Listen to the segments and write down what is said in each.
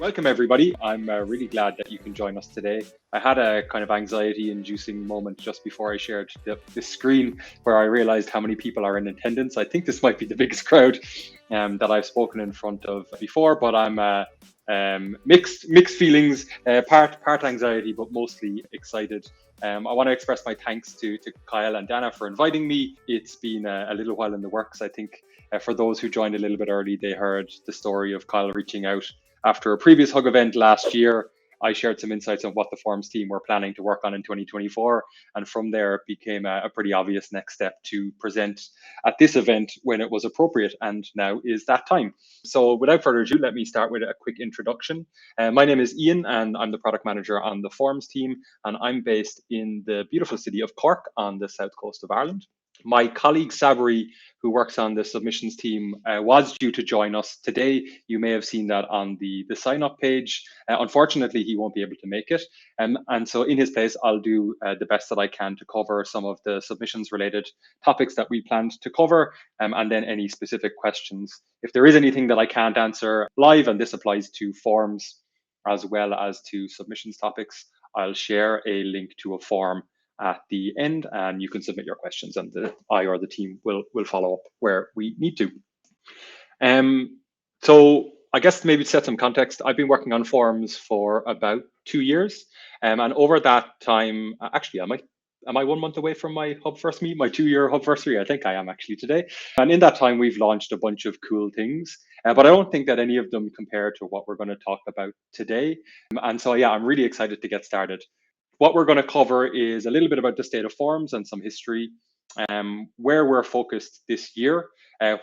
Welcome, everybody. I'm really glad that you can join us today. I had a kind of anxiety-inducing moment just before I shared the screen where I realized how many people are in attendance. I think this might be the biggest crowd that I've spoken in front of before, but I'm mixed feelings, part anxiety, but mostly excited. I want to express my thanks to Kyle and Dana for inviting me. It's been a little while in the works. I think for those who joined a little bit early, they heard the story of Kyle reaching out after a previous HUG event last year. I shared some insights on what the Forms team were planning to work on in 2024. And from there, it became a pretty obvious next step to present at this event when it was appropriate. And now is that time. So without further ado, let me start with a quick introduction. My name is Ian, and I'm the product manager on the Forms team. And I'm based in the beautiful city of Cork on the south coast of Ireland. My colleague Sabri, who works on the submissions team, was due to join us today. You may have seen that on the sign up page. Unfortunately, he won't be able to make it. And so in his place, I'll do the best that I can to cover some of the submissions related topics that we planned to cover, and then any specific questions. If there is anything that I can't answer live, and this applies to forms as well as to submissions topics, I'll share a link to a form at the end, and you can submit your questions, and I or the team will follow up where we need to. So I guess maybe to set some context, I've been working on forms for about 2 years, and over that time, actually, am I 1 month away from my Hub First Meet, my 2-year Hub Firstary? I think I am actually today. And in that time, we've launched a bunch of cool things, but I don't think that any of them compare to what we're going to talk about today. And so, yeah, I'm really excited to get started. What we're going to cover is a little bit about the state of forms and some history, where we're focused this year,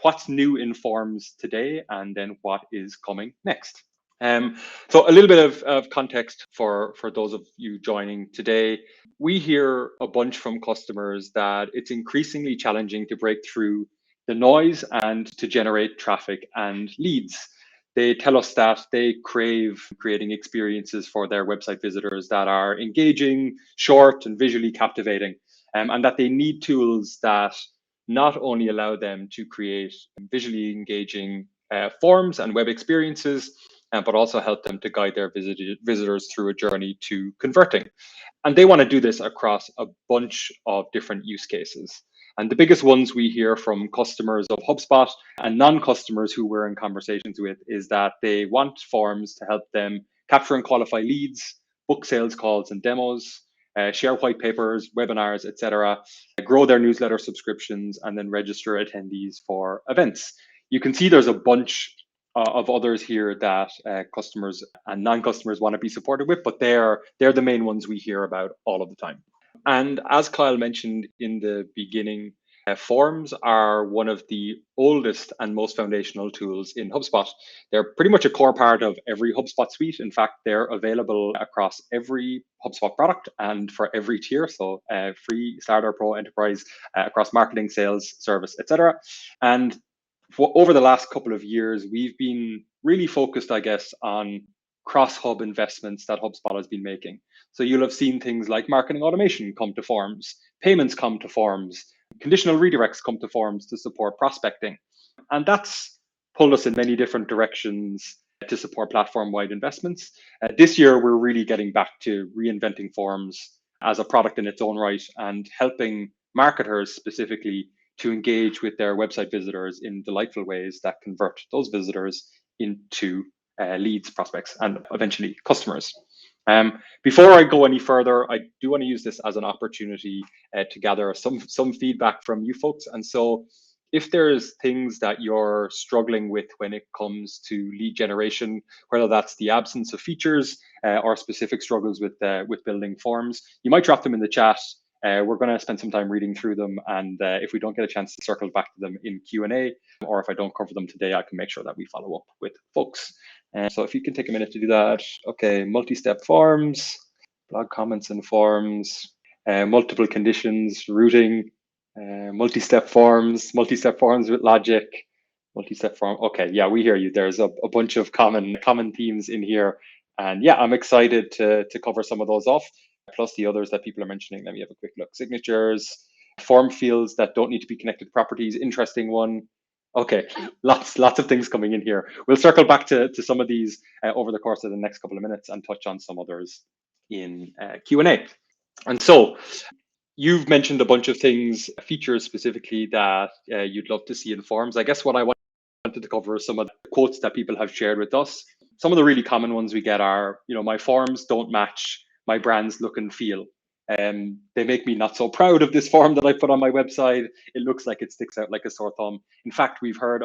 what's new in forms today, and then what is coming next. So a little bit of context for those of you joining today. We hear a bunch from customers that it's increasingly challenging to break through the noise and to generate traffic and leads. They tell us that they crave creating experiences for their website visitors that are engaging, short, and visually captivating, and that they need tools that not only allow them to create visually engaging forms and web experiences, but also help them to guide their visitors through a journey to converting. And they want to do this across a bunch of different use cases. And the biggest ones we hear from customers of HubSpot and non-customers who we're in conversations with is that they want forms to help them capture and qualify leads, book sales calls and demos, share white papers, webinars, etc., grow their newsletter subscriptions, and then register attendees for events. You can see there's a bunch of others here that customers and non-customers want to be supported with, but they're the main ones we hear about all of the time. And as Kyle mentioned in the beginning, forms are one of the oldest and most foundational tools in HubSpot. They're pretty much a core part of every HubSpot suite. In fact, they're available across every HubSpot product and for every tier. So free, starter, pro, enterprise, across marketing, sales, service, etc. And over the last couple of years, we've been really focused, I guess, on cross-hub investments that HubSpot has been making. So you'll have seen things like marketing automation come to forms, payments come to forms, conditional redirects come to forms to support prospecting. And that's pulled us in many different directions to support platform-wide investments. This year, we're really getting back to reinventing forms as a product in its own right and helping marketers specifically to engage with their website visitors in delightful ways that convert those visitors into leads, prospects, and eventually customers. Before I go any further, I do want to use this as an opportunity to gather some feedback from you folks. And so if there's things that you're struggling with when it comes to lead generation, whether that's the absence of features or specific struggles with building forms, you might drop them in the chat. We're going to spend some time reading through them, and if we don't get a chance to circle back to them in Q&A, or if I don't cover them today, I can make sure that we follow up with folks. So if you can take a minute to do that. Okay, multi-step forms, blog comments and forms, multiple conditions, routing, multi-step forms with logic, multi-step form. Okay, yeah, we hear you. There's a bunch of common themes in here, and yeah, I'm excited to cover some of those off, plus the others that people are mentioning. Let me have a quick look. Signatures, form fields that don't need to be connected properties, interesting one. Okay, lots of things coming in here. We'll circle back to some of these over the course of the next couple of minutes and touch on some others in Q&A. And so you've mentioned a bunch of things, features specifically that you'd love to see in forms. I guess what I wanted to cover is some of the quotes that people have shared with us. Some of the really common ones we get are, my forms don't match my brand's look and feel. They make me not so proud of this form that I put on my website. It looks like it sticks out like a sore thumb. In fact, we've heard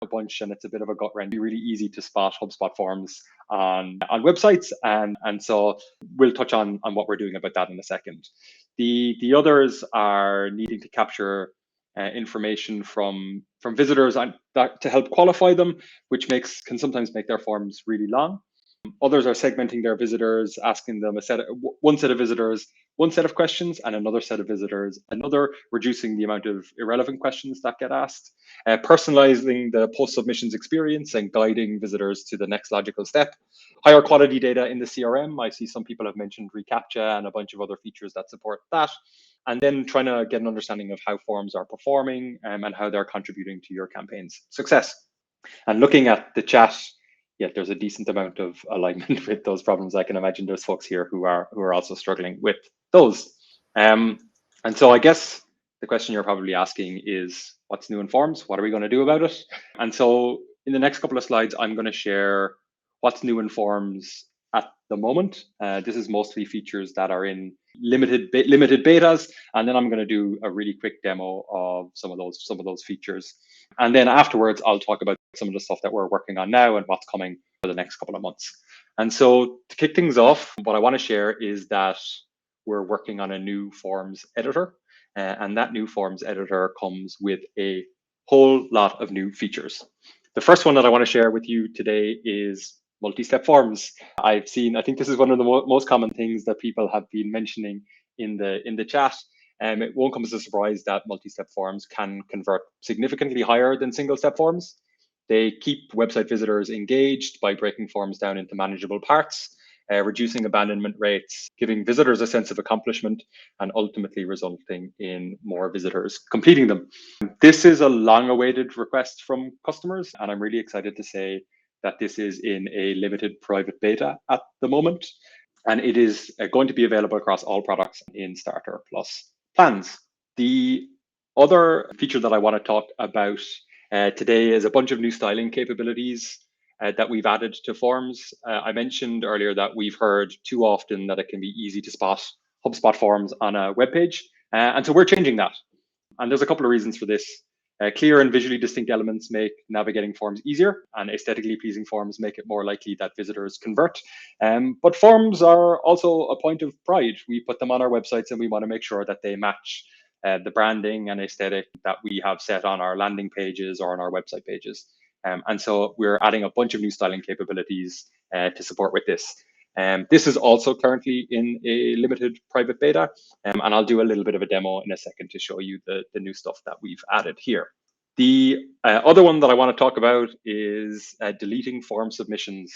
a bunch, and it's a bit of a gut wrench. It's really easy to spot HubSpot forms on websites, and so we'll touch on what we're doing about that in a second. The others are needing to capture information from visitors and that to help qualify them, which can sometimes make their forms really long. Others are segmenting their visitors, asking them one set of visitors one set of questions, and another set of visitors another, reducing the amount of irrelevant questions that get asked. Personalizing the post submissions experience and guiding visitors to the next logical step. Higher quality data in the CRM. I see some people have mentioned reCAPTCHA and a bunch of other features that support that. And then trying to get an understanding of how forms are performing and how they're contributing to your campaign's success. And looking at the chat, yeah, there's a decent amount of alignment with those problems. I can imagine there's folks here who are also struggling with those. And so I guess the question you're probably asking is, what's new in forms? What are we going to do about it? And so in the next couple of slides, I'm going to share what's new in forms at the moment. This is mostly features that are in limited betas, and then I'm going to do a really quick demo of some of those features. And then afterwards, I'll talk about some of the stuff that we're working on now and what's coming for the next couple of months. And so to kick things off, what I want to share is that we're working on a new forms editor, and that new forms editor comes with a whole lot of new features. The first one that I want to share with you today is multi-step forms. I think this is one of the most common things that people have been mentioning in the chat. It won't come as a surprise that multi-step forms can convert significantly higher than single-step forms. They keep website visitors engaged by breaking forms down into manageable parts, reducing abandonment rates, giving visitors a sense of accomplishment, and ultimately resulting in more visitors completing them. This is a long-awaited request from customers, and I'm really excited to say that this is in a limited private beta at the moment, and it is going to be available across all products in Starter Plus plans. The other feature that I want to talk about today is a bunch of new styling capabilities that we've added to forms. I mentioned earlier that we've heard too often that it can be easy to spot HubSpot forms on a web page, and so we're changing that. And there's a couple of reasons for this. Clear and visually distinct elements make navigating forms easier, and aesthetically pleasing forms make it more likely that visitors convert. But forms are also a point of pride. We put them on our websites, and we want to make sure that they match the branding and aesthetic that we have set on our landing pages or on our website pages. And so we're adding a bunch of new styling capabilities to support with this. This is also currently in a limited private beta, and I'll do a little bit of a demo in a second to show you the new stuff that we've added here. The other one that I want to talk about is deleting form submissions.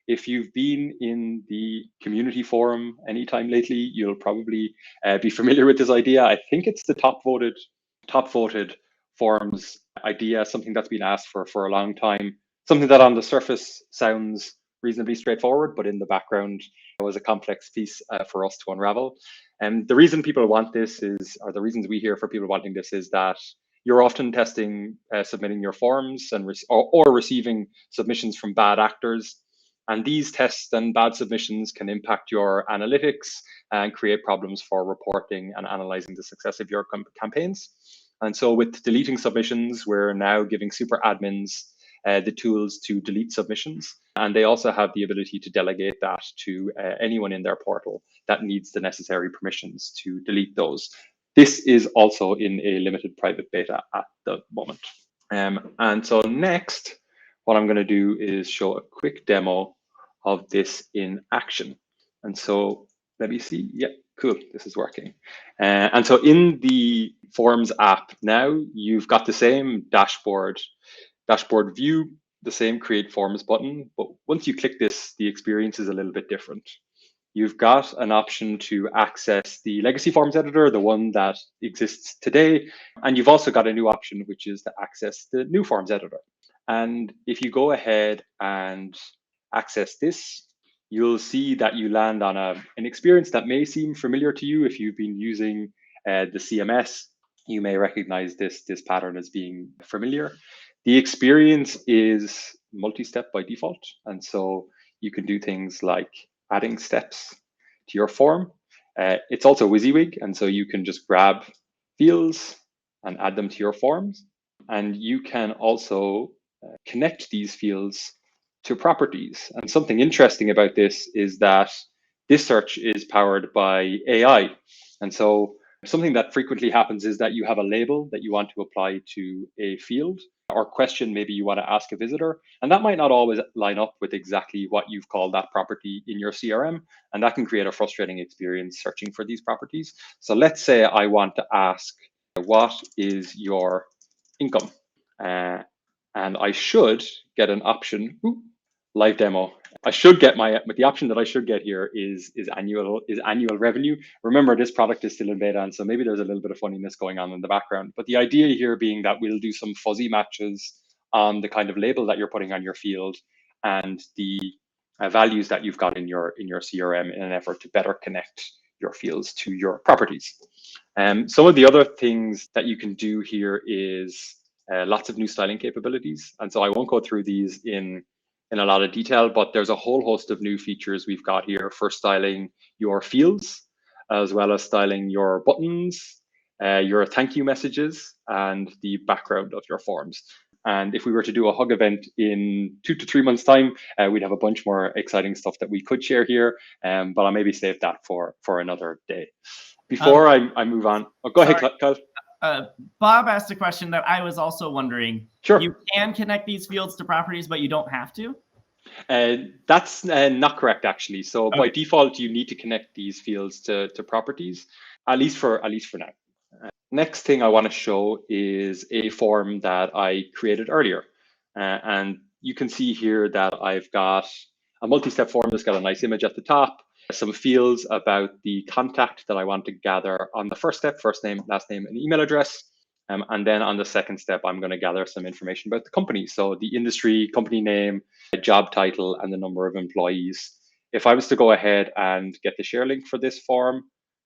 If you've been in the community forum anytime lately, you'll probably be familiar with this idea. I think it's the top voted forms idea, something that's been asked for a long time, something that on the surface sounds reasonably straightforward, but in the background, it was a complex piece for us to unravel. And the reason people want this or the reasons we hear for people wanting this is that you're often testing submitting your forms and or receiving submissions from bad actors. And these tests and bad submissions can impact your analytics and create problems for reporting and analyzing the success of your campaigns. And so with deleting submissions, we're now giving super admins the tools to delete submissions. And they also have the ability to delegate that to anyone in their portal that needs the necessary permissions to delete those. This is also in a limited private beta at the moment. And so next, what I'm going to do is show a quick demo of this in action. And so let me see. Yeah, cool. This is working. And so in the Forms app now, you've got the same dashboard view, the same create forms button, but once you click this, the experience is a little bit different. you've got an option to access the legacy forms editor, the one that exists today. And you've also got a new option, which is to access the new forms editor. And if you go ahead and access this, you'll see that you land on an experience that may seem familiar to you if you've been using the CMS. You may recognize this pattern as being familiar. The experience is multi-step by default. And so you can do things like adding steps to your form. It's also Wysiwyg, and so you can just grab fields and add them to your forms. And you can also connect these fields to properties. And something interesting about this is that this search is powered by AI. And so something that frequently happens is that you have a label that you want to apply to a field or question maybe you want to ask a visitor. And that might not always line up with exactly what you've called that property in your CRM. And that can create a frustrating experience searching for these properties. So let's say I want to ask, what is your income? And I should get an option, live demo. I should get the option that I should get here is annual revenue. Remember, this product is still in beta, and so maybe there's a little bit of funniness going on in the background. But the idea here being that we'll do some fuzzy matches on the kind of label that you're putting on your field and the values that you've got in your CRM in an effort to better connect your fields to your properties. Some of the other things that you can do here is lots of new styling capabilities. And so I won't go through these in a lot of detail, but there's a whole host of new features we've got here for styling your fields, as well as styling your buttons, your thank you messages, and the background of your forms. And if we were to do a Hug event in 2 to 3 months' time, we'd have a bunch more exciting stuff that we could share here, but I'll maybe save that for another day. Before I move on, go ahead, Kyle. Bob asked a question that I was also wondering. Sure. You can connect these fields to properties, but you don't have to? That's not correct, actually. So by default, you need to connect these fields to properties, at least for now. Next thing I want to show is a form that I created earlier. And you can see here that I've got a multi-step form that's got a nice image at the top, some fields about the contact that I want to gather on the first step, first name, last name, and email address. And then on the second step, I'm going to gather some information about the company. So the industry, company name, job title, and the number of employees. If I was to go ahead and get the share link for this form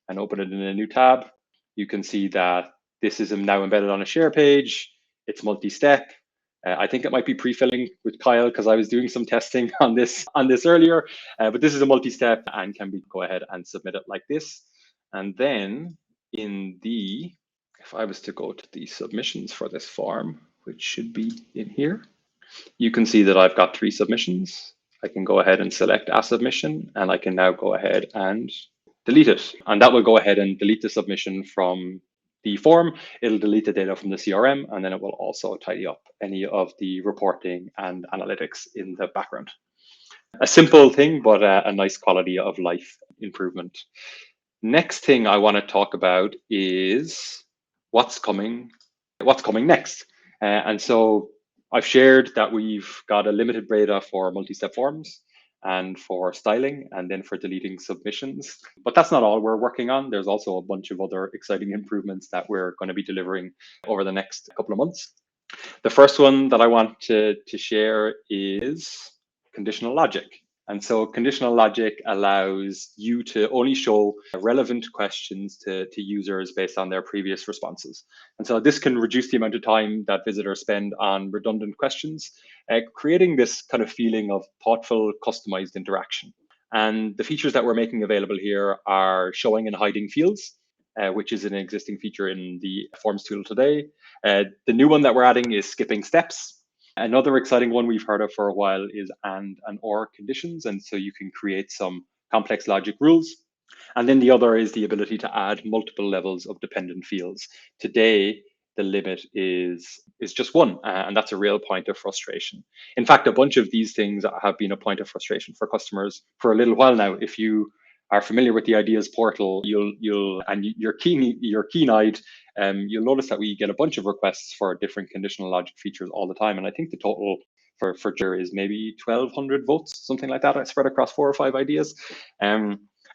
and open it in a new tab, you can see that this is now embedded on a share page. It's multi-step. I think it might be pre-filling with Kyle because I was doing some testing on this earlier, but this is a multi-step and can be go ahead and submit it like this. And then if I was to go to the submissions for this form, which should be in here, you can see that I've got 3 submissions. I can go ahead and select a submission, and I can now go ahead and delete it. And that will go ahead and delete the submission from the form. It'll delete the data from the CRM, and then it will also tidy up any of the reporting and analytics in the background. A simple thing, but a nice quality of life improvement. Next thing I want to talk about is what's coming next. And so I've shared that we've got a limited beta for multi-step forms and for styling and then for deleting submissions. But that's not all we're working on. There's also a bunch of other exciting improvements that we're going to be delivering over the next couple of months. The first one that I want to share is conditional logic. And so conditional logic allows you to only show relevant questions to users based on their previous responses. And so this can reduce the amount of time that visitors spend on redundant questions, creating this kind of feeling of thoughtful, customized interaction. And the features that we're making available here are showing and hiding fields, which is an existing feature in the Forms tool today. The new one that we're adding is skipping steps. Another exciting one we've heard of for a while is and or conditions. And so you can create some complex logic rules. And then the other is the ability to add multiple levels of dependent fields. Today, the limit is just one, and that's a real point of frustration. In fact, a bunch of these things have been a point of frustration for customers for a little while now. If you are familiar with the Ideas portal, you're keen-eyed, you'll notice that we get a bunch of requests for different conditional logic features all the time. And I think the total for Jira is maybe 1,200 votes, something like that, spread across 4 or 5 ideas.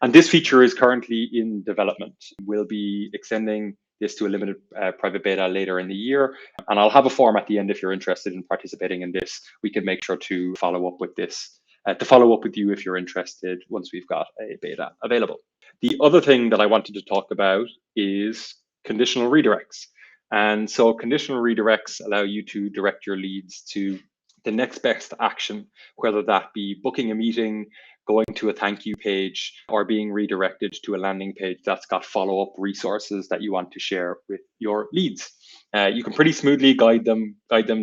And this feature is currently in development. We'll be extending this to a limited private beta later in the year. And I'll have a form at the end if you're interested in participating in this. We can make sure to follow up with this, to follow up with you if you're interested once we've got a beta available. The other thing that I wanted to talk about is conditional redirects. And so conditional redirects allow you to direct your leads to the next best action, whether that be booking a meeting, going to a thank you page, or being redirected to a landing page that's got follow-up resources that you want to share with your leads. You can pretty smoothly guide them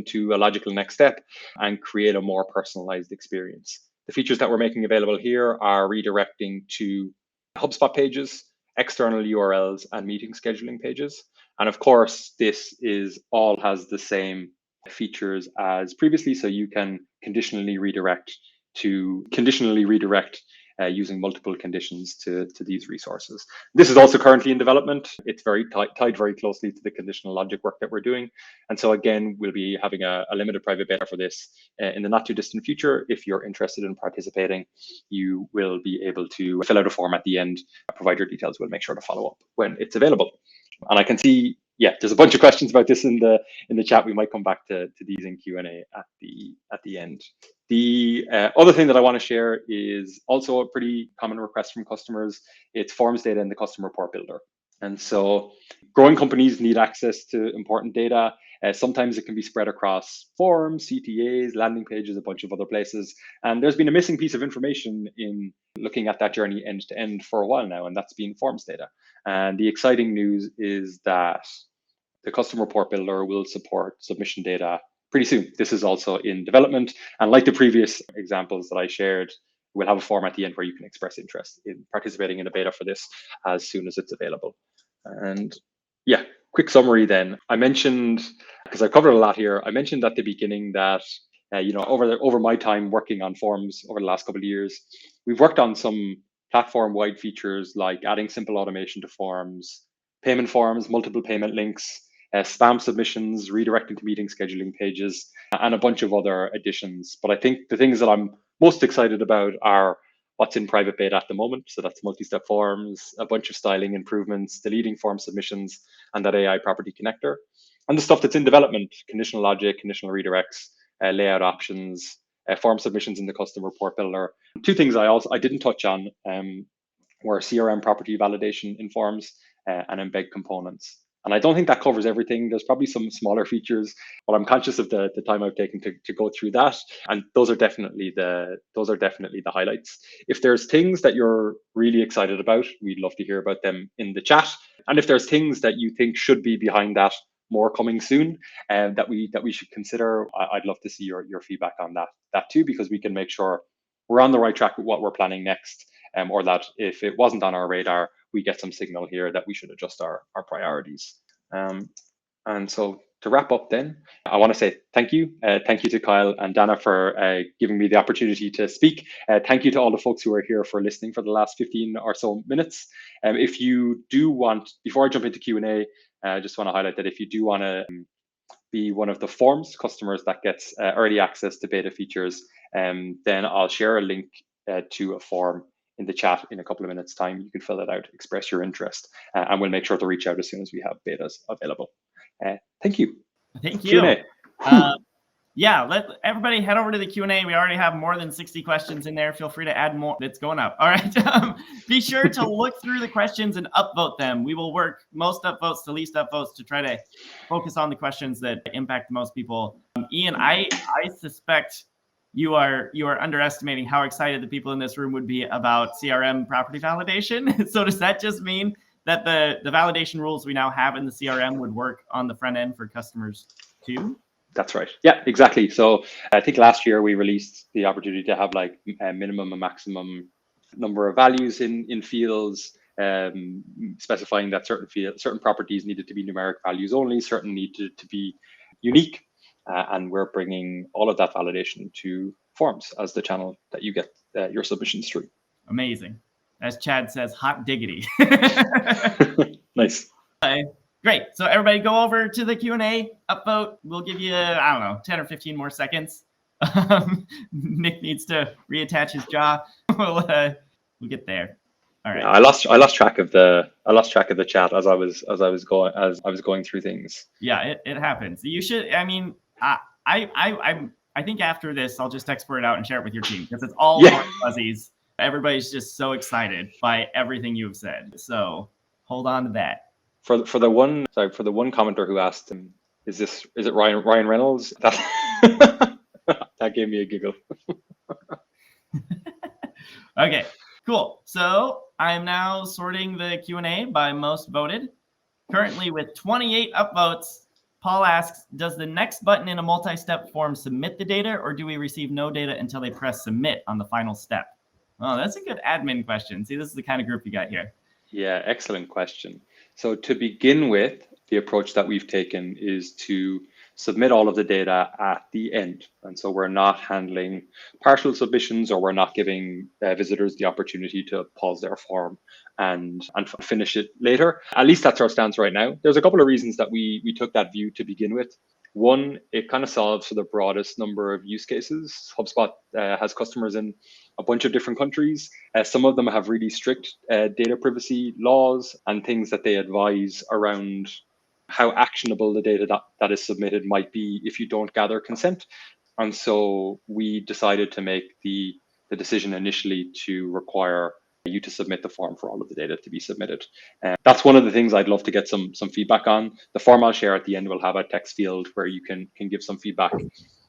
to a logical next step and create a more personalized experience. The features that we're making available here are redirecting to HubSpot pages, external URLs, and meeting scheduling pages. And of course, this has the same features as previously, so you can conditionally redirect using multiple conditions to these resources. This is also currently in development. It's very tied very closely to the conditional logic work that we're doing. And so again, we'll be having a limited private beta for this in the not too distant future. If you're interested in participating, you will be able to fill out a form at the end, provide your details. We'll make sure to follow up when it's available. And I can see, there's a bunch of questions about this in the chat. We might come back to these in Q&A at the end. The other thing that I want to share is also a pretty common request from customers. It's forms data in the customer report builder. And so growing companies need access to important data. Sometimes it can be spread across forms, CTAs, landing pages, a bunch of other places. And there's been a missing piece of information in looking at that journey end to end for a while now, and that's been forms data. And the exciting news is that the customer report builder will support submission data pretty soon. This is also in development. And like the previous examples that I shared, we'll have a form at the end where you can express interest in participating in a beta for this as soon as it's available. And quick summary then. I mentioned, because I covered a lot here, I mentioned at the beginning that over my time working on forms over the last couple of years, we've worked on some platform-wide features like adding simple automation to forms, payment forms, multiple payment links, spam submissions, redirecting to meeting scheduling pages, and a bunch of other additions. But I think the things that I'm most excited about are what's in private beta at the moment. So that's multi-step forms, a bunch of styling improvements, deleting form submissions, and that AI property connector. And the stuff that's in development, conditional logic, conditional redirects, layout options, form submissions in the customer report builder. Two things I didn't touch on were CRM property validation in forms and embed components. And I don't think that covers everything. There's probably some smaller features, but I'm conscious of the time I've taken to go through that. And those are definitely the highlights. If there's things that you're really excited about, we'd love to hear about them in the chat. And if there's things that you think should be behind that, more coming soon, and that we should consider, I'd love to see your feedback on that too, because we can make sure we're on the right track with what we're planning next, or that if it wasn't on our radar, we get some signal here that we should adjust our priorities. And so to wrap up then, I want to say thank you. Thank you to Kyle and Dana for giving me the opportunity to speak. Thank you to all the folks who are here for listening for the last 15 or so minutes. If you do want, before I jump into Q&A, I just want to highlight that if you do want to be one of the forms customers that gets early access to beta features, then I'll share a link to a form in the chat in a couple of minutes time. You can fill it out, express your interest, and we'll make sure to reach out as soon as we have betas available. Thank you. Thank you. Q&A. Let everybody head over to the Q&A. We already have more than 60 questions in there. Feel free to add more. It's going up. All right. Be sure to look through the questions and upvote them. We will work most upvotes to least upvotes to try to focus on the questions that impact the most people. Ian, I suspect you are underestimating how excited the people in this room would be about CRM property validation. So does that just mean that the validation rules we now have in the CRM would work on the front end for customers too? That's right. Yeah, exactly. So I think last year we released the opportunity to have like a minimum and maximum number of values in fields, specifying that certain properties needed to be numeric values only, certain needed to be unique. And we're bringing all of that validation to forms as the channel that you get your submissions through. Amazing. As Chad says, hot diggity. Nice. Great. So everybody go over to the Q&A, upvote. We'll give you, 10 or 15 more seconds. Nick needs to reattach his jaw. We'll get there. All right. Yeah, I lost track of the chat as I was going through things. Yeah, it happens. You should. I mean, I think after this, I'll just export it out and share it with your team because it's all warm fuzzies. Everybody's just so excited by everything you've said. So hold on to that. For the one commenter who asked him, is it Ryan Reynolds? That gave me a giggle. Okay, cool. So I'm now sorting the Q&A by most voted. Currently with 28 upvotes, Paul asks, does the next button in a multi-step form submit the data, or do we receive no data until they press submit on the final step? Oh, that's a good admin question. See, this is the kind of group you got here. Yeah, excellent question. So to begin with, the approach that we've taken is to submit all of the data at the end. And so we're not handling partial submissions, or we're not giving visitors the opportunity to pause their form and finish it later. At least that's our stance right now. There's a couple of reasons that we took that view to begin with. One, it kind of solves for the broadest number of use cases. HubSpot has customers in a bunch of different countries. Some of them have really strict data privacy laws and things that they advise around how actionable the data that is submitted might be if you don't gather consent. And so we decided to make the decision initially to require you to submit the form for all of the data to be submitted. That's one of the things I'd love to get some feedback on. The form I'll share at the end will have a text field where you can give some feedback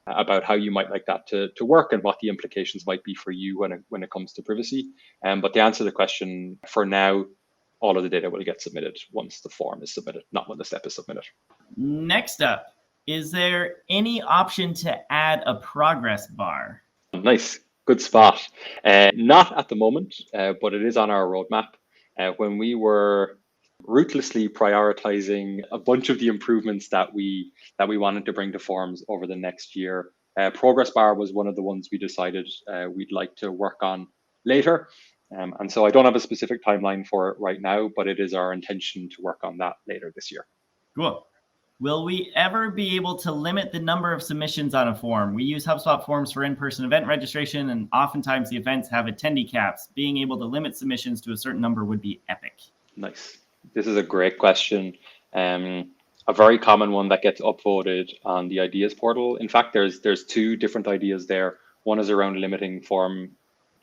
about how you might like that to work and what the implications might be for you when it comes to privacy. But to answer the question, for now, all of the data will get submitted once the form is submitted, not when the step is submitted. Next up, is there any option to add a progress bar? Nice, good spot. Not at the moment, but it is on our roadmap. When we were ruthlessly prioritizing a bunch of the improvements that we wanted to bring to forms over the next year, progress bar was one of the ones we decided we'd like to work on later. And so I don't have a specific timeline for it right now, but it is our intention to work on that later this year. Cool. Will we ever be able to limit the number of submissions on a form? We use HubSpot forms for in-person event registration, and oftentimes the events have attendee caps. Being able to limit submissions to a certain number would be epic. Nice. This is a great question. A very common one that gets upvoted on the ideas portal. In fact, there's two different ideas there. One is around limiting form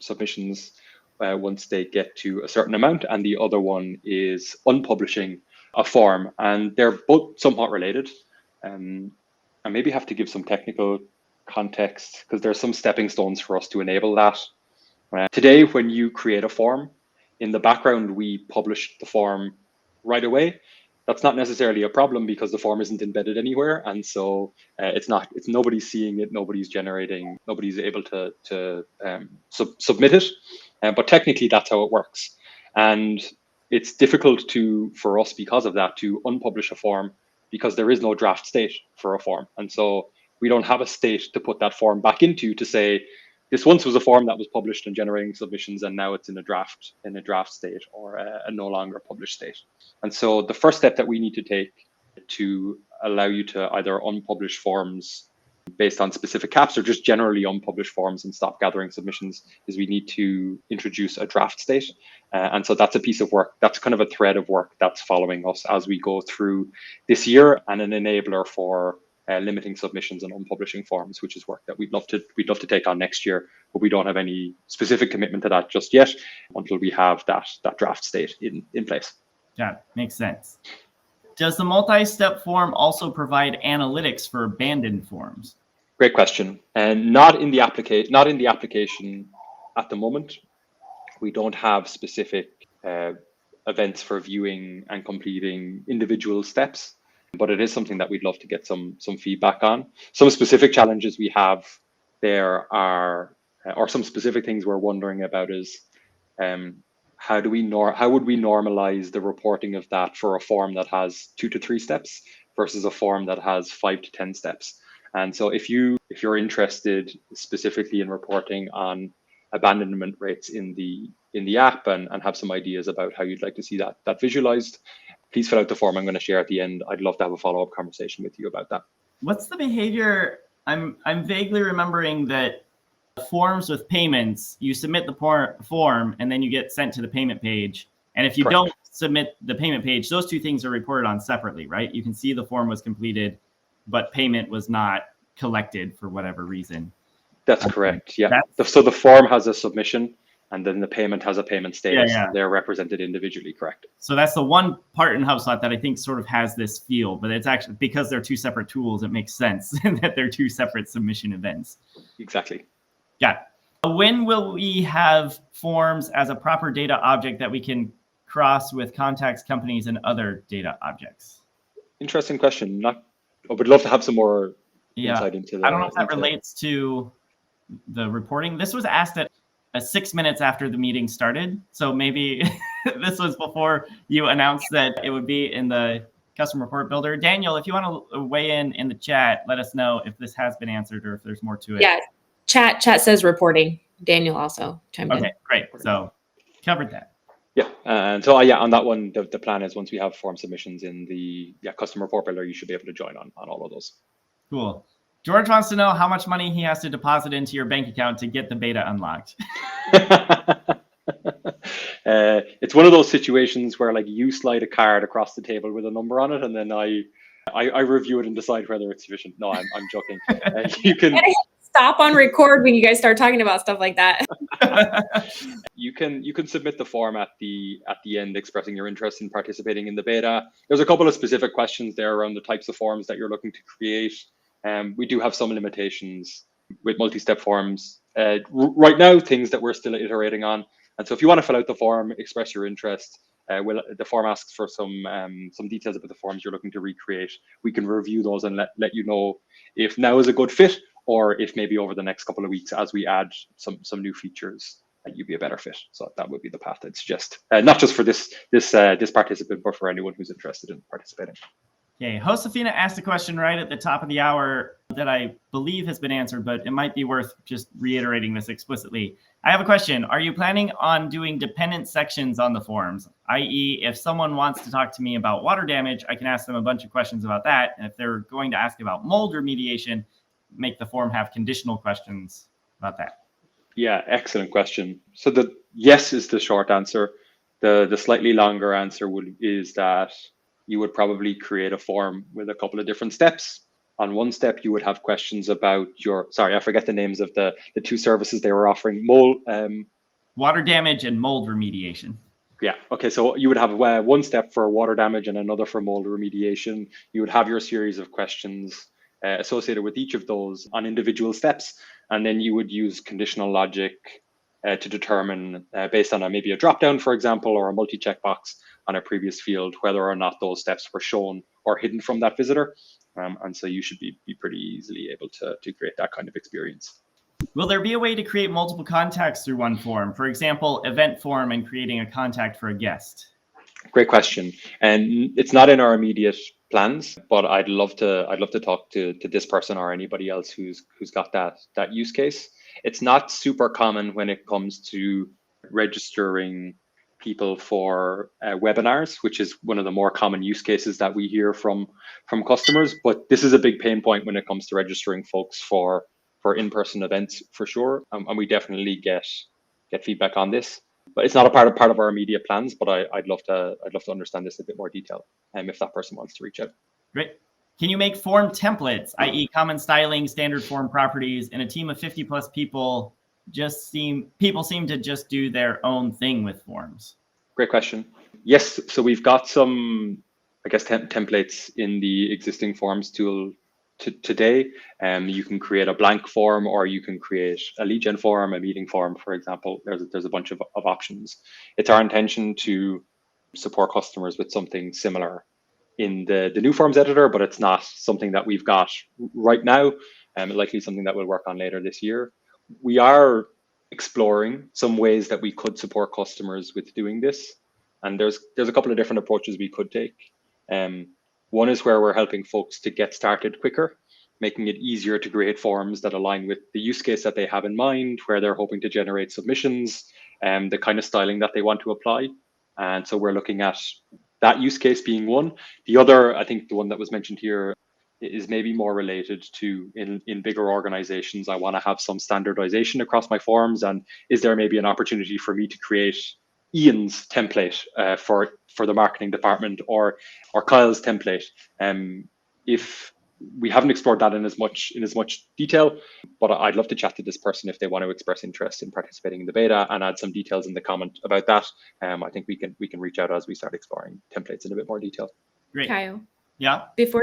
submissions once they get to a certain amount, and the other one is unpublishing a form, and they're both somewhat related. And maybe have to give some technical context because there's some stepping stones for us to enable that. Today, when you create a form, in the background, we publish the form right away. That's not necessarily a problem because the form isn't embedded anywhere, and so it's nobody's seeing it, nobody's generating, nobody's able to submit it. But technically, that's how it works, and it's difficult for us because of that to unpublish a form because there is no draft state for a form, and so we don't have a state to put that form back into to say this once was a form that was published and generating submissions, and now it's in a draft state or a no longer published state. And so the first step that we need to take to allow you to either unpublish forms based on specific caps or just generally unpublished forms and stop gathering submissions is we need to introduce a draft state. And so that's a piece of work. That's kind of a thread of work that's following us as we go through this year, and an enabler for limiting submissions and unpublishing forms, which is work that we'd love to take on next year, but we don't have any specific commitment to that just yet until we have that draft state in place. Yeah, makes sense. Does the multi-step form also provide analytics for abandoned forms? Great question. And not in the application at the moment. We don't have specific events for viewing and completing individual steps, but it is something that we'd love to get some feedback on. Some specific challenges we have there are, or some specific things we're wondering about is, how would we normalize the reporting of that for a form that has 2 to 3 steps versus a form that has 5 to 10 steps? And so if you're interested specifically in reporting on abandonment rates in the app and have some ideas about how you'd like to see that visualized, please fill out the form I'm going to share at the end. I'd love to have a follow-up conversation with you about that. What's the behavior? I'm vaguely remembering that forms with payments, you submit the form and then you get sent to the payment page. And if you Correct. don't submit the payment page, those two things are reported on separately, right? You can see the form was completed, but payment was not collected for whatever reason. That's correct. Yeah. So the form has a submission, and then the payment has a payment status. Yeah. They're represented individually. Correct. So that's the one part in HubSpot that I think sort of has this feel, but it's actually because they're two separate tools, it makes sense that they're two separate submission events. Exactly. Got it. When will we have forms as a proper data object that we can cross with contacts, companies, and other data objects? Interesting question. I would love to have some more insight into that. I don't know if that relates to the reporting. This was asked at 6 minutes after the meeting started. So maybe this was before you announced that it would be in the custom report builder. Daniel, if you want to weigh in the chat, let us know if this has been answered or if there's more to it. Yeah, chat says reporting. Daniel also chimed in. Okay, great. So covered that. Yeah, and so on that one, the plan is once we have form submissions in the custom report builder, you should be able to join on all of those. Cool. George wants to know how much money he has to deposit into your bank account to get the beta unlocked. It's one of those situations where like you slide a card across the table with a number on it, and then I review it and decide whether it's sufficient. No, I'm joking. You can stop on record when you guys start talking about stuff like that. You can submit the form at the end expressing your interest in participating in the beta. There's a couple of specific questions there around the types of forms that you're looking to create. We do have some limitations with multi-step forms right now, things that we're still iterating on. And so if you want to fill out the form, express your interest, the form asks for some details about the forms you're looking to recreate. We can review those and let you know if now is a good fit, or if maybe over the next couple of weeks, as we add some new features, you'd be a better fit. So that would be the path I'd suggest, not just for this participant, but for anyone who's interested in participating. Okay, Josefina asked a question right at the top of the hour that I believe has been answered, but it might be worth just reiterating this explicitly. I have a question. Are you planning on doing dependent sections on the forms? i.e., if someone wants to talk to me about water damage, I can ask them a bunch of questions about that. And if they're going to ask about mold remediation, make the form have conditional questions about that. Yeah, excellent question. So the yes is the short answer. The slightly longer answer is that you would probably create a form with a couple of different steps. On one step, you would have questions about I forget the names of the two services they were offering. Water damage and mold remediation. Yeah, okay, so you would have one step for water damage and another for mold remediation. You would have your series of questions associated with each of those on individual steps. And then you would use conditional logic to determine, based on maybe a dropdown, for example, or a multi-checkbox on a previous field, whether or not those steps were shown or hidden from that visitor. And so you should be pretty easily able to create that kind of experience. Will there be a way to create multiple contacts through one form? For example, event form and creating a contact for a guest. Great question. And it's not in our immediate plans, but I'd love to talk to this person or anybody else who's got that use case. It's not super common when it comes to registering people for webinars, which is one of the more common use cases that we hear from customers. But this is a big pain point when it comes to registering folks for in-person events, for sure. And we definitely get feedback on this. But it's not a part of our immediate plans. But I'd love to understand this in a bit more detail, if that person wants to reach out. Great. Can you make form templates, i.e., common styling, standard form properties, in a team of 50 plus people? People seem to just do their own thing with forms. Great question. Yes, so we've got some, templates in the existing forms tool today. You can create a blank form, or you can create a lead gen form, a meeting form, for example. There's a bunch of options. It's our intention to support customers with something similar in the new forms editor, but it's not something that we've got right now. Likely something that we'll work on later this year. We are exploring some ways that we could support customers with doing this. And there's a couple of different approaches we could take. One is where we're helping folks to get started quicker, making it easier to create forms that align with the use case that they have in mind, where they're hoping to generate submissions, the kind of styling that they want to apply. And so we're looking at that use case being one. The other, I think the one that was mentioned here, is maybe more related to in bigger organizations. I want to have some standardization across my forms, and is there maybe an opportunity for me to create Ian's template for the marketing department, or Kyle's template? If we haven't explored that in as much detail, but I'd love to chat to this person if they want to express interest in participating in the beta and add some details in the comment about that. I think we can reach out as we start exploring templates in a bit more detail. Great. Kyle, Yeah. before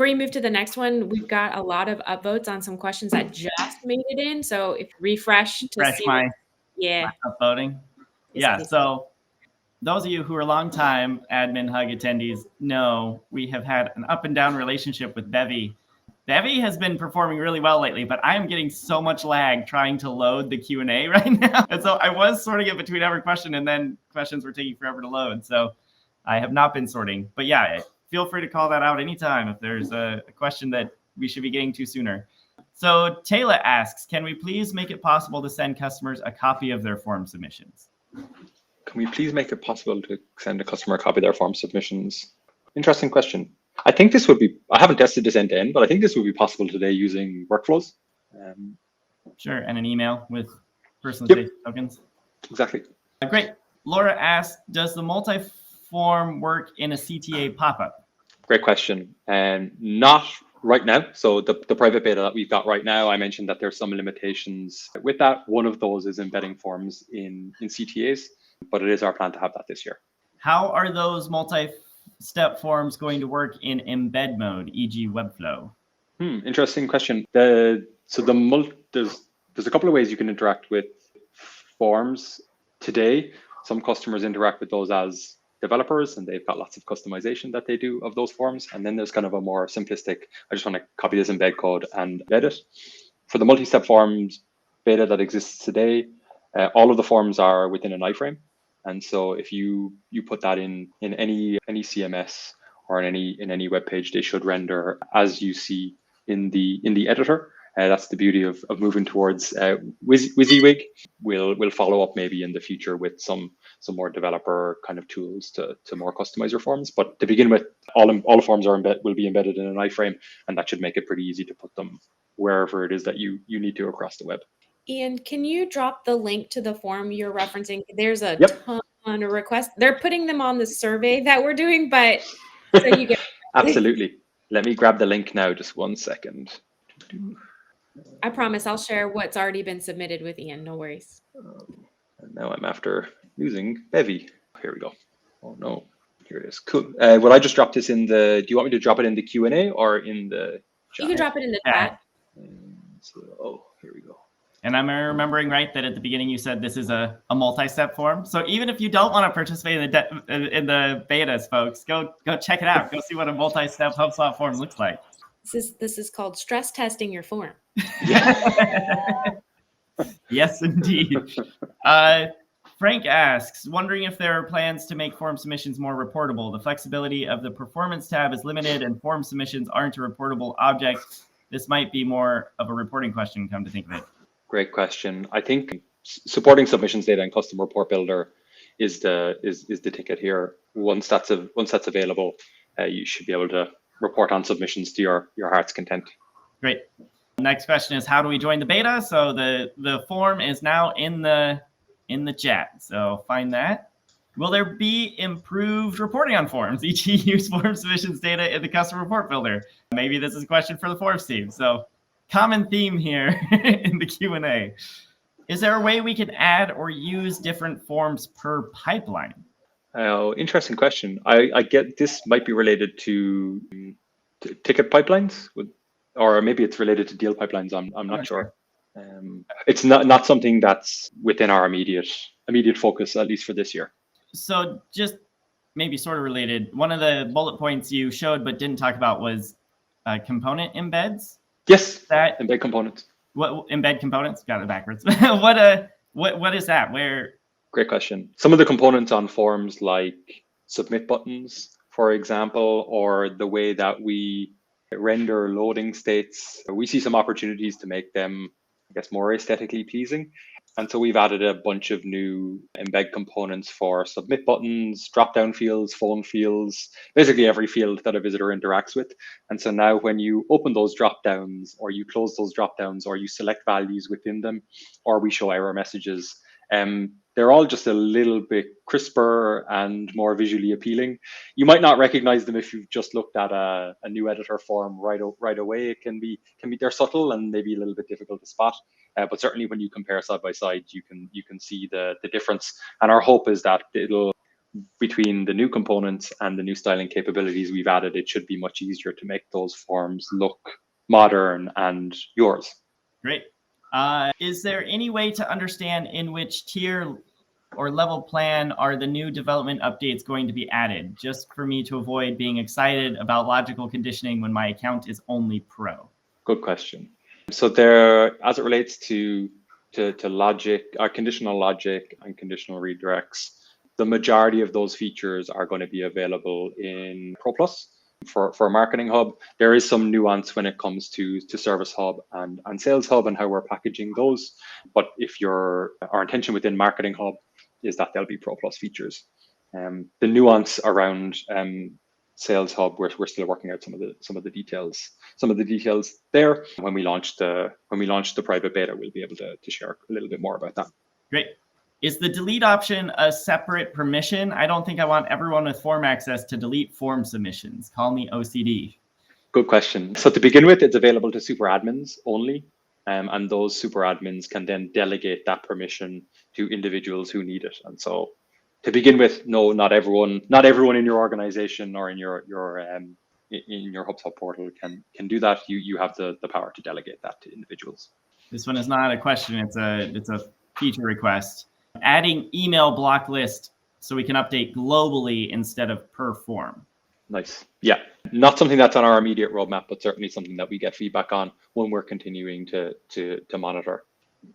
you move to the next one, we've got a lot of upvotes on some questions that just made it in. So if you refresh to see, my yeah, upvoting. Yeah. So those of you who are longtime Admin HUG attendees know we have had an up and down relationship with Bevy. Bevy has been performing really well lately, but I am getting so much lag trying to load the Q&A right now. And so I was sorting it between every question, and then questions were taking forever to load. So I have not been sorting. But yeah, feel free to call that out anytime if there's a question that we should be getting to sooner. So Taylor asks, can we please make it possible to send customers a copy of their form submissions? Can we please make it possible to send a customer a copy of their form submissions? Interesting question. I think this would be, I haven't tested this end to end, but I think this would be possible today using workflows. Sure, and an email with personalization tokens. Exactly. Great. Laura asks, does the multi-form work in a CTA pop-up? Great question. Not right now. So the private beta that we've got right now, I mentioned that there's some limitations with that. One of those is embedding forms in CTAs, but it is our plan to have that this year. How are those multi-step forms going to work in embed mode, e.g. Webflow? Interesting question. There's a couple of ways you can interact with forms today. Some customers interact with those as developers, and they've got lots of customization that they do of those forms. And then there's kind of a more simplistic, I just want to copy this embed code and embed it. For the multi-step forms beta that exists today, all of the forms are within an iframe. And so if you put that in any CMS or in any web page, they should render as you see in the editor. That's the beauty of moving towards Wysiwyg. We'll follow up maybe in the future with some more developer kind of tools to more customize your forms. But to begin with, all the forms will be embedded in an iframe, and that should make it pretty easy to put them wherever it is that you need to across the web. Ian, can you drop the link to the form you're referencing? There's a ton of requests. They're putting them on the survey that we're doing, but so you get absolutely. Let me grab the link now. Just 1 second. I promise I'll share what's already been submitted with Ian. No worries. And now I'm after using Bevy. Here we go. Oh no, here it is. Cool. Will I just drop this in the? Do you want me to drop it in the Q&A or in the chat? You can drop it in the chat. Here we go. And I'm remembering right that at the beginning you said this is a multi-step form. So even if you don't want to participate in the betas, folks, go check it out. Go see what a multi-step HubSpot form looks like. This is called stress testing your form. Yes, indeed. Frank asks, wondering if there are plans to make form submissions more reportable. The flexibility of the performance tab is limited and form submissions aren't a reportable object. This might be more of a reporting question, come to think of it. Great question. I think supporting submissions data and custom report builder is the ticket here. Once that's available, you should be able to report on submissions to your heart's content. Great. Next question is, how do we join the beta? So the form is now in the chat. So find that. Will there be improved reporting on forms, e.g. use form submissions data in the custom report builder? Maybe this is a question for the forms team. So common theme here in the Q&A. Is there a way we can add or use different forms per pipeline? Oh, interesting question. I get this might be related to ticket pipelines, or maybe it's related to deal pipelines. I'm not sure. It's not something that's within our immediate focus, at least for this year. So just maybe sort of related, one of the bullet points you showed but didn't talk about was component embeds. Yes, embed components. What embed components? Got it backwards. What is that? Where? Great question. Some of the components on forms, like submit buttons, for example, or the way that we render loading states, we see some opportunities to make them, I guess, more aesthetically pleasing. And so we've added a bunch of new embed components for submit buttons, drop-down fields, phone fields, basically every field that a visitor interacts with. And so now when you open those drop-downs, or you close those drop-downs, or you select values within them, or we show error messages, they're all just a little bit crisper and more visually appealing. You might not recognize them if you've just looked at a new editor form right away. It can be they're subtle and maybe a little bit difficult to spot. But certainly when you compare side by side, you can see the difference. And our hope is that between the new components and the new styling capabilities we've added, it should be much easier to make those forms look modern and yours. Great. Is there any way to understand in which tier or level plan are the new development updates going to be added, just for me to avoid being excited about logical conditioning when my account is only pro? Good question. So there, as it relates to logic, conditional logic and conditional redirects, the majority of those features are going to be available in Pro Plus. For Marketing Hub, there is some nuance when it comes to Service Hub and Sales Hub and how we're packaging those. But our intention within Marketing Hub is that they'll be Pro Plus features. The nuance around Sales Hub, we're still working out some of the details there. When we launch the private beta, we'll be able to share a little bit more about that. Great. Is the delete option a separate permission? I don't think I want everyone with form access to delete form submissions. Call me OCD. Good question. So to begin with, it's available to super admins only. And those super admins can then delegate that permission to individuals who need it. And so to begin with, no, not everyone in your organization or in your HubSpot portal can do that. You have the power to delegate that to individuals. This one is not a question, it's a feature request. Adding email block list so we can update globally instead of per form. Nice. Yeah, not something that's on our immediate roadmap, but certainly something that we get feedback on when we're continuing to monitor.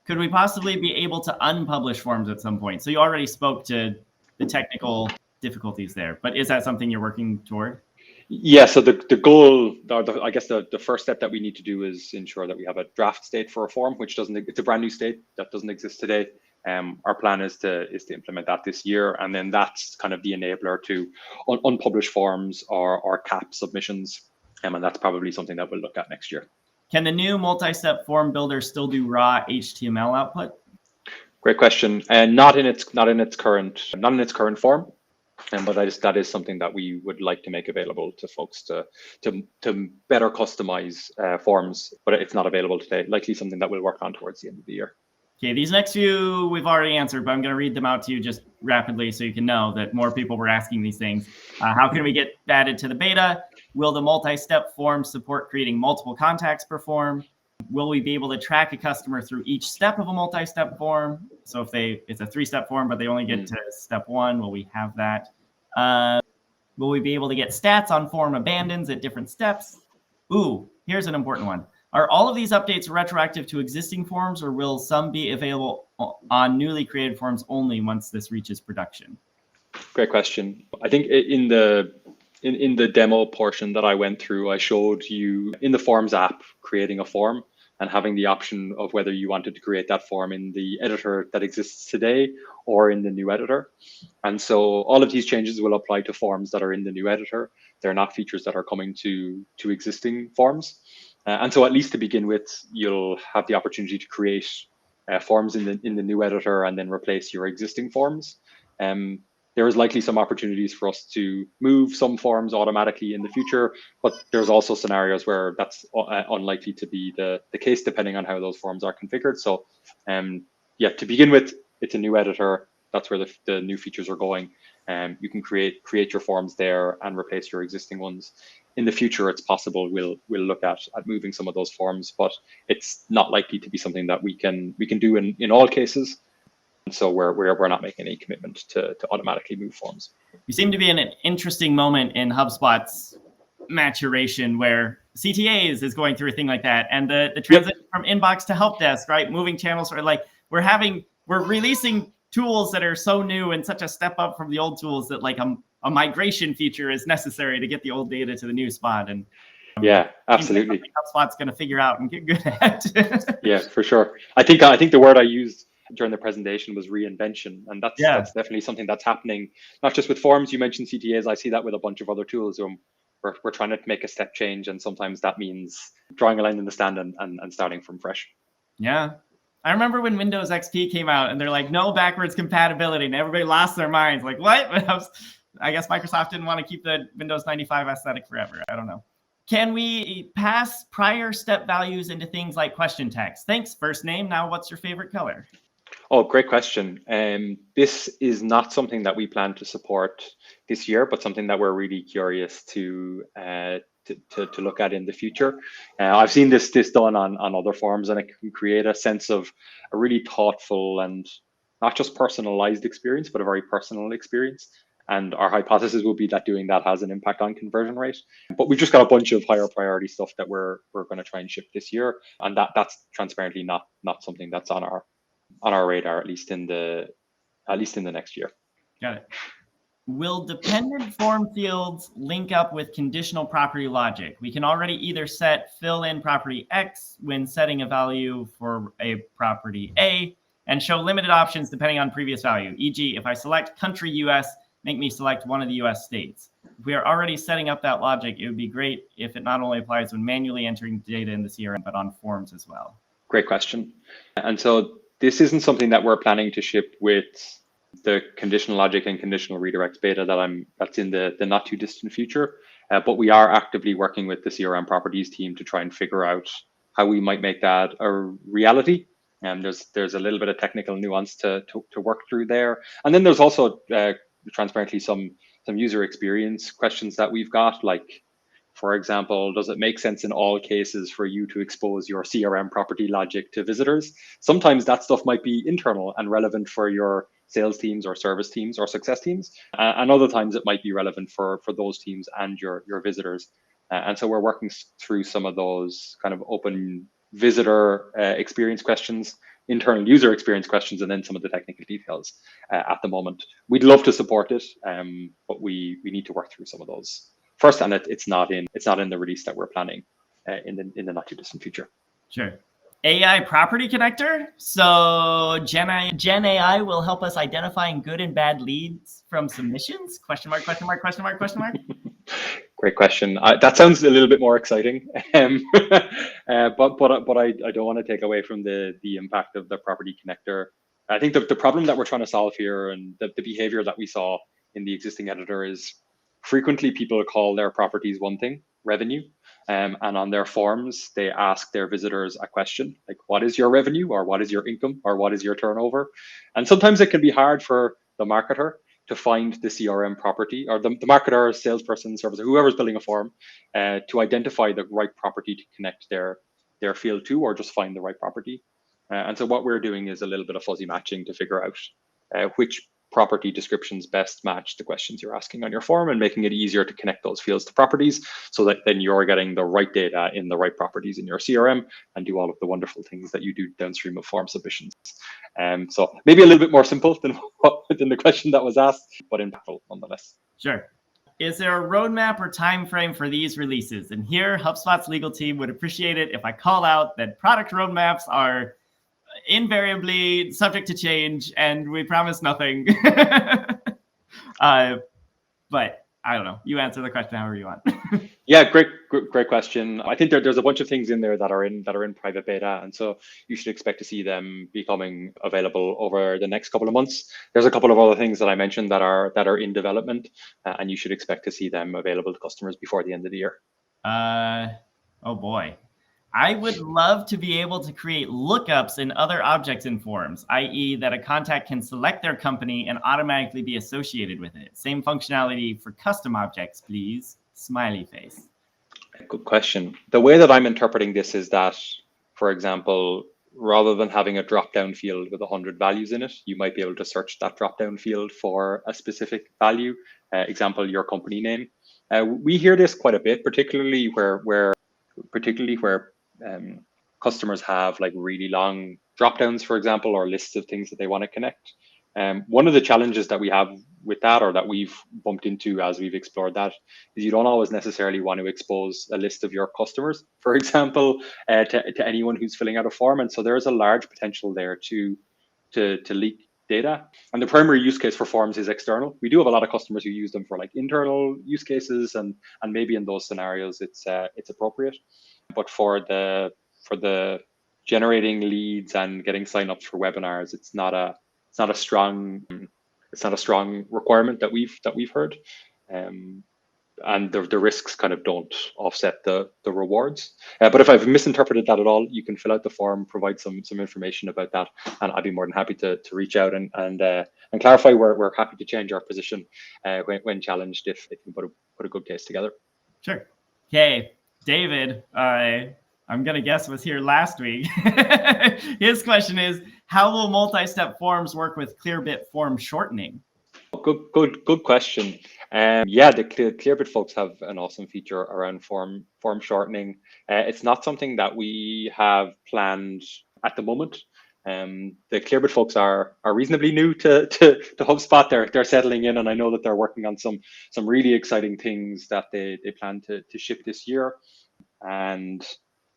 Could we possibly be able to unpublish forms at some point? So you already spoke to the technical difficulties there, but is that something you're working toward? Yeah, so the goal, I guess the first step that we need to do is ensure that we have a draft state for a form, it's a brand new state that doesn't exist today. Our plan is to implement that this year, and then that's kind of the enabler to unpublished forms or cap submissions, and that's probably something that we'll look at next year. Can the new multi-step form builder still do raw HTML output? Great question, and not in its current form, but that is something that we would like to make available to folks to better customize forms, but it's not available today. Likely something that we'll work on towards the end of the year. Okay, these next few we've already answered, but I'm going to read them out to you just rapidly so you can know that more people were asking these things. How can we get added to the beta? Will the multi-step form support creating multiple contacts per form? Will we be able to track a customer through each step of a multi-step form? So if it's a 3-step form, but they only get to step 1, will we have that? Will we be able to get stats on form abandons at different steps? Ooh, here's an important one. Are all of these updates retroactive to existing forms, or will some be available on newly created forms only once this reaches production? Great question. I think in the demo portion that I went through, I showed you in the Forms app creating a form and having the option of whether you wanted to create that form in the editor that exists today or in the new editor. And so all of these changes will apply to forms that are in the new editor. They're not features that are coming to existing forms. And so at least to begin with, you'll have the opportunity to create forms in the new editor and then replace your existing forms. There is likely some opportunities for us to move some forms automatically in the future, but there's also scenarios where that's unlikely to be the case depending on how those forms are configured. So yeah, to begin with, it's a new editor. That's where the new features are going. You can create your forms there and replace your existing ones. In the future, it's possible we'll look at moving some of those forms, but it's not likely to be something that we can do in all cases. And so we're not making any commitment to automatically move forms. You seem to be in an interesting moment in HubSpot's maturation where CTAs is going through a thing like that, and the transition from inbox to help desk, right? Moving channels, or like we're releasing tools that are so new and such a step up from the old tools that like a migration feature is necessary to get the old data to the new spot. And yeah, absolutely. HubSpot's going to figure out and get good at. Yeah, for sure. I think the word I used during the presentation was reinvention. And that's definitely something that's happening, not just with forms. You mentioned CTAs. I see that with a bunch of other tools. We're trying to make a step change. And sometimes that means drawing a line in the sand and starting from fresh. Yeah. I remember when Windows XP came out and they're like, no backwards compatibility. And everybody lost their minds. Like, what? I guess Microsoft didn't want to keep the Windows 95 aesthetic forever. I don't know. Can we pass prior step values into things like question text? Thanks, first name. Now, what's your favorite color? Oh, great question. This is not something that we plan to support this year, but something that we're really curious to look at in the future. I've seen this done on other forms, and it can create a sense of a really thoughtful and not just personalized experience, but a very personal experience. And our hypothesis will be that doing that has an impact on conversion rate. But we've just got a bunch of higher priority stuff that we're going to try and ship this year, and that's transparently not something that's on our radar, at least in the next year. Got it. Will dependent form fields link up with conditional property logic? We can already either set fill in property X when setting a value for a property A and show limited options depending on previous value. E.g., if I select country US, make me select one of the US states. If we are already setting up that logic, it would be great if it not only applies when manually entering data in the CRM, but on forms as well. Great question. And so this isn't something that we're planning to ship with the conditional logic and conditional redirects beta that's in the not too distant future. But we are actively working with the CRM properties team to try and figure out how we might make that a reality. And there's a little bit of technical nuance to work through there. And then there's also transparently some user experience questions that we've got, like, for example, does it make sense in all cases for you to expose your CRM property logic to visitors? Sometimes that stuff might be internal and relevant for your sales teams or service teams or success teams. And other times it might be relevant for those teams and your visitors. And so we're working through some of those kind of open visitor experience questions, internal user experience questions, and then some of the technical details at the moment. We'd love to support it, but we need to work through some of those first, and it's not in the release that we're planning in the not too distant future. Sure. AI property connector. So Gen AI will help us identifying good and bad leads from submissions? Question mark, question mark, question mark, question mark. Great question. That sounds a little bit more exciting, but I don't want to take away from the impact of the property connector. I think the problem that we're trying to solve here, and the behavior that we saw in the existing editor, is frequently people call their properties one thing, revenue, and on their forms they ask their visitors a question like, what is your revenue, or what is your income, or what is your turnover? And sometimes it can be hard for the marketer to find the CRM property, or the marketer, salesperson, service, whoever's building a form, to identify the right property to connect their field to, or just find the right property. And so what we're doing is a little bit of fuzzy matching to figure out which property descriptions best match the questions you're asking on your form, and making it easier to connect those fields to properties, so that then you're getting the right data in the right properties in your CRM and do all of the wonderful things that you do downstream of form submissions. So maybe a little bit more simple than the question that was asked, but impactful nonetheless. Sure. Is there a roadmap or time frame for these releases? And here, HubSpot's legal team would appreciate it if I call out that product roadmaps are invariably subject to change, and we promise nothing. But I don't know. You answer the question however you want. Yeah, great question. I think there's a bunch of things in there that are in private beta, and so you should expect to see them becoming available over the next couple of months. There's a couple of other things that I mentioned that are in development, and you should expect to see them available to customers before the end of the year. Oh boy. I would love to be able to create lookups in other objects in forms, i.e. that a contact can select their company and automatically be associated with it. Same functionality for custom objects, please. Smiley face. Good question. The way that I'm interpreting this is that, for example, rather than having a drop-down field with 100 values in it, you might be able to search that drop-down field for a specific value. Example, your company name. We hear this quite a bit, particularly where customers have like really long drop downs, for example, or lists of things that they want to connect. One of the challenges that we have with that, or that we've bumped into as we've explored that, is you don't always necessarily want to expose a list of your customers, for example, to anyone who's filling out a form. And so there is a large potential there to to leak data. And the primary use case for forms is external. We do have a lot of customers who use them for like internal use cases, and maybe in those scenarios it's appropriate. But for the generating leads and getting signups for webinars, it's not a strong requirement that we've heard. And the risks kind of don't offset the rewards. But if I've misinterpreted that at all, you can fill out the form, provide some information about that, and I'd be more than happy to reach out and clarify. We're happy to change our position when challenged if you put a good case together. Sure. Okay, David, I'm gonna guess was here last week. His question is, how will multi-step forms work with Clearbit form shortening? Good question. Yeah, the Clearbit folks have an awesome feature around form shortening. It's not something that we have planned at the moment. The Clearbit folks are reasonably new to HubSpot. They're settling in, and I know that they're working on some really exciting things that they plan to ship this year. And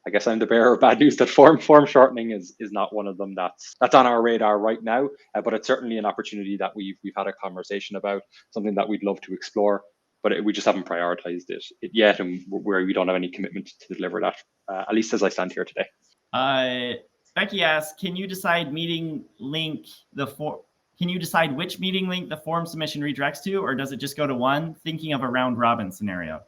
I guess I'm the bearer of bad news that form shortening is not one of them that's on our radar right now, but it's certainly an opportunity that we've had a conversation about, something that we'd love to explore, but we just haven't prioritized it yet, and we don't have any commitment to deliver that, at least as I stand here today. Becky asks, can you decide which meeting link the form submission redirects to, or does it just go to one? Thinking of a round robin scenario.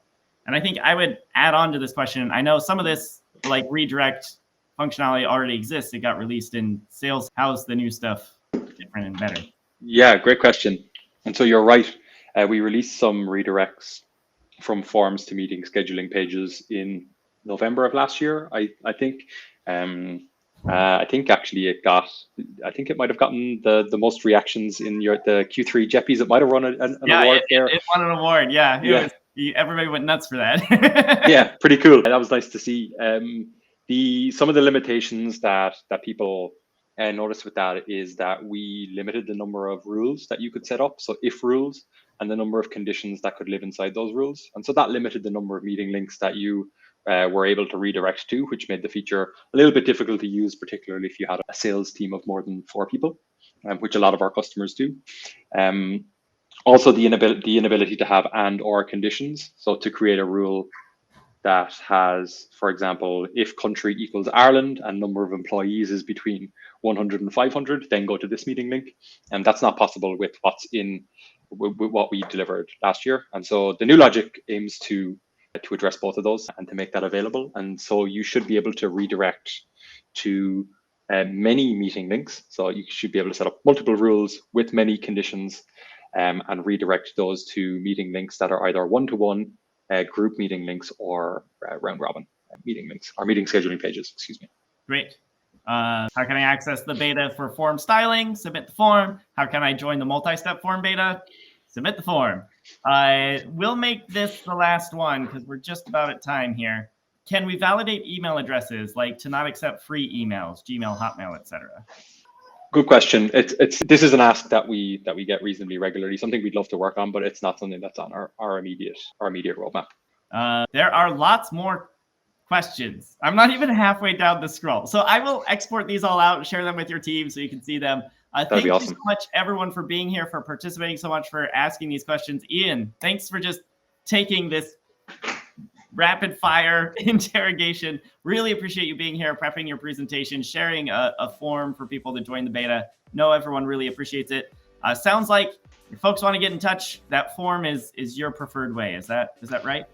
And I think I would add on to this question. I know some of this like redirect functionality already exists. It got released in Sales. How's the new stuff different and better? Yeah, great question. And so you're right. We released some redirects from forms to meeting scheduling pages in November of last year, I think. I think actually it might have gotten the most reactions in the Q3 Jeppies. It might have won an award there. It won an award. Yeah. Everybody went nuts for that. Yeah, pretty cool. That was nice to see. Some of the limitations that people noticed with that is that we limited the number of rules that you could set up. So if rules and the number of conditions that could live inside those rules. And so that limited the number of meeting links that you were able to redirect to, which made the feature a little bit difficult to use, particularly if you had a sales team of more than 4 people, which a lot of our customers do. Also, the inability to have and/or conditions. So to create a rule that has, for example, if country equals Ireland and number of employees is between 100 and 500, then go to this meeting link. And that's not possible with what's in with what we delivered last year. And so the new logic aims to address both of those and to make that available. And so you should be able to redirect to many meeting links. So you should be able to set up multiple rules with many conditions and redirect those to meeting links that are either one-to-one group meeting links or round robin meeting links, or meeting scheduling pages, excuse me. Great. How can I access the beta for form styling? Submit the form. How can I join the multi-step form beta? Submit the form. We'll make this the last one because we're just about at time here. Can we validate email addresses, like to not accept free emails, Gmail, Hotmail, etc.? Good question. This is an ask that we get reasonably regularly. Something we'd love to work on, but it's not something that's on our immediate roadmap. There are lots more questions. I'm not even halfway down the scroll, so I will export these all out and share them with your team so you can see them. Thank you so much, everyone, for being here, for participating so much, for asking these questions. Ian, thanks for just taking this rapid fire interrogation. Really appreciate you being here, prepping your presentation, sharing a form for people to join the beta. Know everyone really appreciates it. Sounds like if folks want to get in touch, that form is your preferred way. Is that right?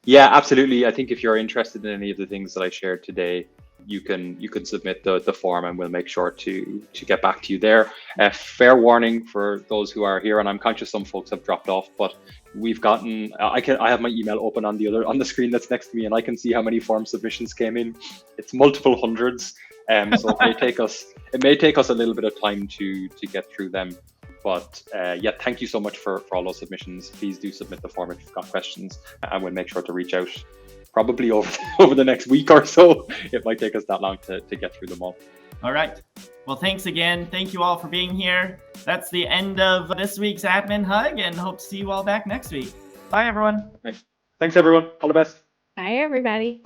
Yeah, absolutely. I think if you're interested in any of the things that I shared today, you can submit the form and we'll make sure to get back to you there. Fair warning for those who are here, and I'm conscious some folks have dropped off, but we've gotten, I have my email open on the screen that's next to me, and I can see how many form submissions came in. It's multiple hundreds. So it may take us a little bit of time to get through them. But yeah, thank you so much for all those submissions. Please do submit the form if you've got questions, and we'll make sure to reach out probably over the next week or so. It might take us that long to get through them all. All right. Well, thanks again. Thank you all for being here. That's the end of this week's Admin Hug, and hope to see you all back next week. Bye, everyone. Thanks, everyone. All the best. Bye, everybody.